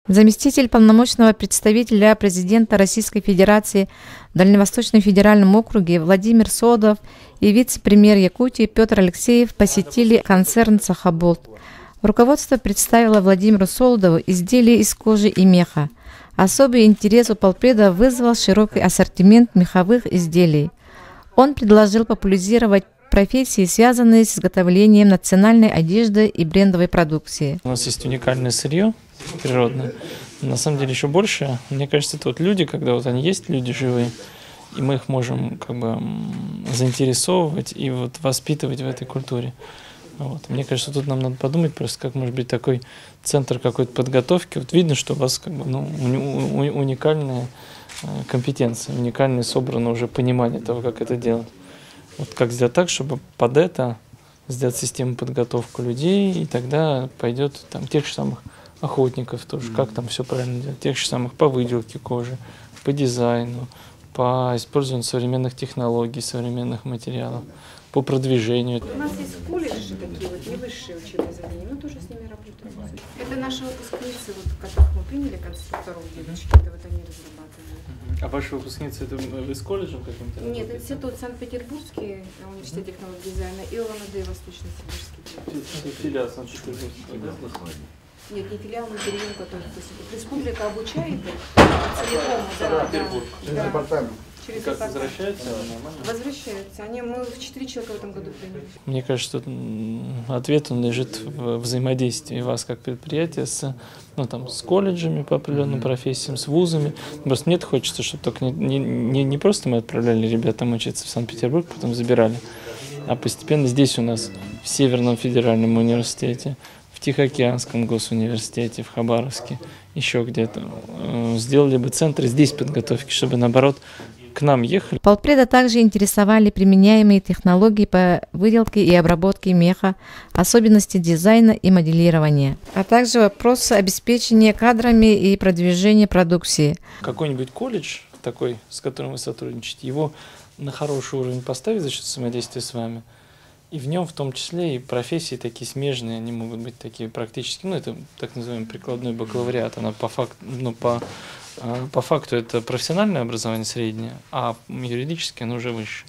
Заместитель полномочного представителя президента Российской Федерации в Дальневосточном федеральном округе Владимир Солодов и вице-премьер Якутии Петр Алексеев посетили концерн «Сахаболт». Руководство представило Владимиру Солодову изделия из кожи и меха. Особый интерес у полпреда вызвал широкий ассортимент меховых изделий. Он предложил популяризировать профессии, связанные с изготовлением национальной одежды и брендовой продукции. У нас есть уникальное сырье природное. На самом деле еще больше. Мне кажется, это вот люди, когда вот они есть, люди живые, и мы их можем как бы заинтересовывать и вот воспитывать в этой культуре. Вот. Мне кажется, тут нам надо подумать просто, как может быть такой центр какой-то подготовки. Вот видно, что у вас как бы, уникальная компетенция, уникальное собрано уже понимание того, как это делать. Вот как сделать так, чтобы под это сделать систему подготовки людей, и тогда пойдет там тех же самых охотников тоже, как там все правильно делать, тех же самых по выделке кожи, по дизайну, по использованию современных технологий, современных материалов, по продвижению. У нас есть колледжи такие вот, не высшие учебные заведения, мы тоже с ними работаем. Это наши выпускницы, вот, которых мы приняли, конструкторов, девочки, это вот они разрабатывают. А ваши выпускницы, это вы с колледжем каким-то? Нет, институт Санкт-Петербургский, университет технологий дизайна, и ЛНД Восточно-Сибирский. Филиал Санкт-Петербургского, да? Нет, не филиал, но переем, который республика обучает целиком, да. Через как возвращаются? Возвращаются. Мы в 4 человека в этом году приняли. Мне кажется, что ответ он лежит в взаимодействии вас как предприятия с колледжами по определенным профессиям, с вузами. Просто мне хочется, чтобы только не просто мы отправляли ребят там учиться в Санкт-Петербург, потом забирали, а постепенно здесь у нас, в Северном федеральном университете, в Тихоокеанском госуниверситете, в Хабаровске, еще где-то, сделали бы центры здесь подготовки, чтобы наоборот к нам ехали. Полпреда также интересовали применяемые технологии по выделке и обработке меха, особенности дизайна и моделирования, а также вопросы обеспечения кадрами и продвижения продукции. Какой-нибудь колледж такой, с которым вы сотрудничаете, его на хороший уровень поставить за счет взаимодействия с вами, и в нем в том числе и профессии такие смежные, они могут быть такие практически, это так называемый прикладной бакалавриат, она по факту это профессиональное образование среднее, а юридически оно уже выше.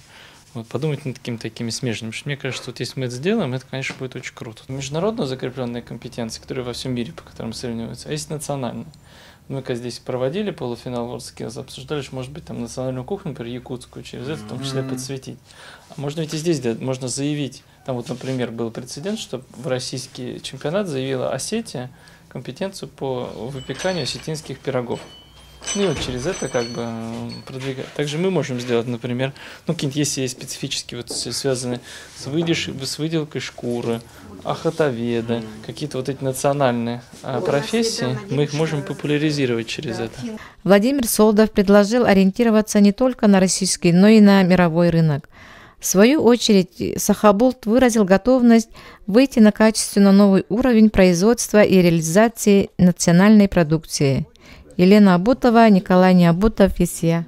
Вот, подумать над такими смежными, потому что мне кажется, вот если мы это сделаем, это, конечно, будет очень круто. Международно закрепленные компетенции, которые во всем мире, по которым сравниваются, а есть национальные. Мы когда здесь проводили полуфинал WorldSkills, обсуждали, что может быть там национальную кухню, например, якутскую, через это в том числе подсветить. А можно ведь и здесь делать, можно заявить. Там вот, например, был прецедент, что в российский чемпионат заявила Осетия компетенцию по выпеканию осетинских пирогов. И вот через это как бы продвигать. Также мы можем сделать, например, какие-нибудь, если есть специфические, связанные с выделкой шкуры, охотоведы, какие-то вот эти национальные профессии, мы их можем популяризировать через это. Владимир Солодов предложил ориентироваться не только на российский, но и на мировой рынок. В свою очередь, Сахаболт выразил готовность выйти на качественно новый уровень производства и реализации национальной продукции. Елена Абутова, Николай Неабутов, ЕСЕА.